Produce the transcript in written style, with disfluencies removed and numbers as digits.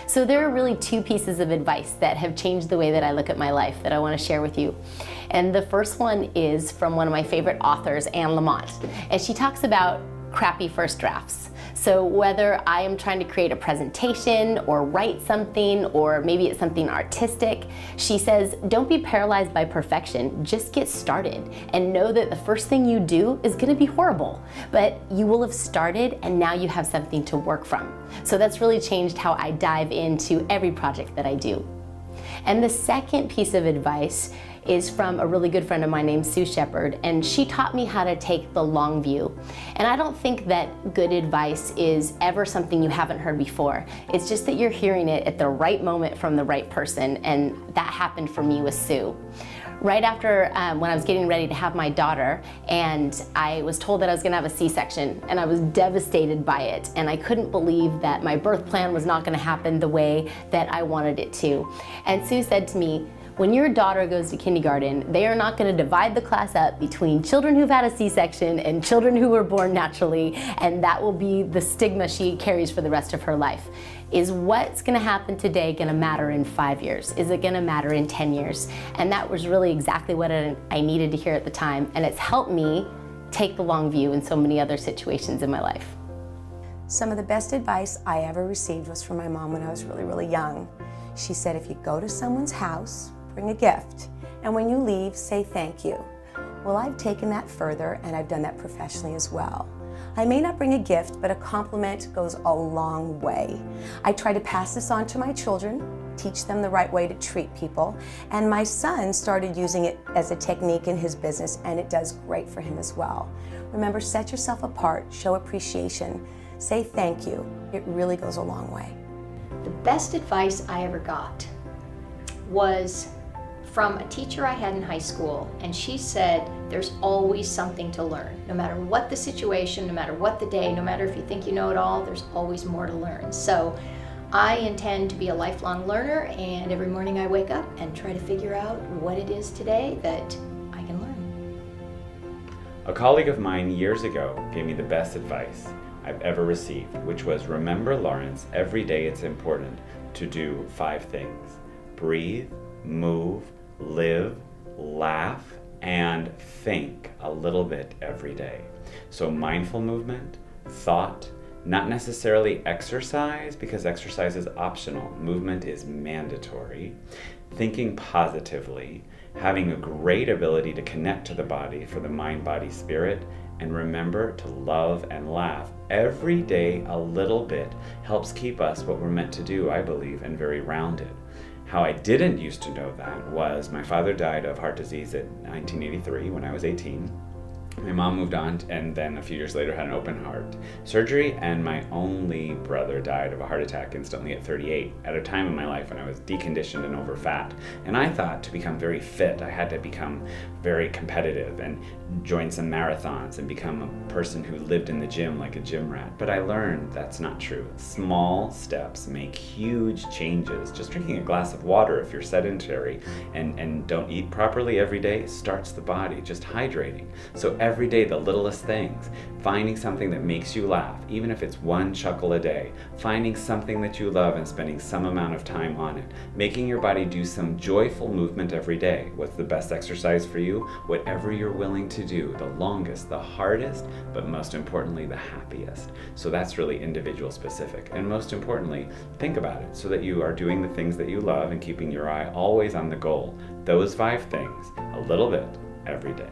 So there are really two pieces of advice that have changed the way that I look at my life that I want to share with you. And the first one is from one of my favorite authors, Anne Lamott. And she talks about crappy first drafts. So whether I am trying to create a presentation or write something, or maybe it's something artistic, she says, don't be paralyzed by perfection, just get started and know that the first thing you do is gonna be horrible, but you will have started and now you have something to work from. So that's really changed how I dive into every project that I do. And the second piece of advice is from a really good friend of mine named Sue Shepard, and she taught me how to take the long view. And I don't think that good advice is ever something you haven't heard before. It's just that you're hearing it at the right moment from the right person, and that happened for me with Sue. Right after when I was getting ready to have my daughter, and I was told that I was gonna have a C-section, and I was devastated by it, and I couldn't believe that my birth plan was not gonna happen the way that I wanted it to. And Sue said to me, when your daughter goes to kindergarten, they are not going to divide the class up between children who've had a C-section and children who were born naturally, and that will be the stigma she carries for the rest of her life. Is what's going to happen today going to matter in 5 years? Is it going to matter in 10 years? And that was really exactly what I needed to hear at the time, and it's helped me take the long view in so many other situations in my life. Some of the best advice I ever received was from my mom when I was really, really young. She said, if you go to someone's house, bring a gift, and when you leave, say thank you. Well, I've taken that further, and I've done that professionally as well. I may not bring a gift, but a compliment goes a long way. I try to pass this on to my children, teach them the right way to treat people, and my son started using it as a technique in his business, and it does great for him as well. Remember, set yourself apart, show appreciation, say thank you. It really goes a long way. The best advice I ever got was from a teacher I had in high school, and she said, there's always something to learn. No matter what the situation, no matter what the day, no matter if you think you know it all, there's always more to learn. So I intend to be a lifelong learner, and every morning I wake up and try to figure out what it is today that I can learn. A colleague of mine years ago gave me the best advice I've ever received, which was, remember, Lawrence, every day it's important to do 5 things. Breathe, move, live, laugh, and think a little bit every day. So mindful movement, thought, not necessarily exercise, because exercise is optional. Movement is mandatory. Thinking positively, having a great ability to connect to the body for the mind, body, spirit, and remember to love and laugh. Every day a little bit helps keep us what we're meant to do, I believe, and very rounded. How I didn't used to know that was my father died of heart disease in 1983 when I was 18. My mom moved on, and then a few years later had an open heart surgery, and my only brother died of a heart attack instantly at 38, at a time in my life when I was deconditioned and over fat. And I thought to become very fit, I had to become very competitive and join some marathons and become a person who lived in the gym like a gym rat. But I learned that's not true. Small steps make huge changes. Just drinking a glass of water if you're sedentary and don't eat properly every day starts the body, just hydrating. So every day, the littlest things, finding something that makes you laugh, even if it's one chuckle a day, finding something that you love and spending some amount of time on it, making your body do some joyful movement every day. What's the best exercise for you? Whatever you're willing to do, the longest, the hardest, but most importantly, the happiest. So that's really individual specific. And most importantly, think about it so that you are doing the things that you love and keeping your eye always on the goal. Those 5 things, a little bit every day.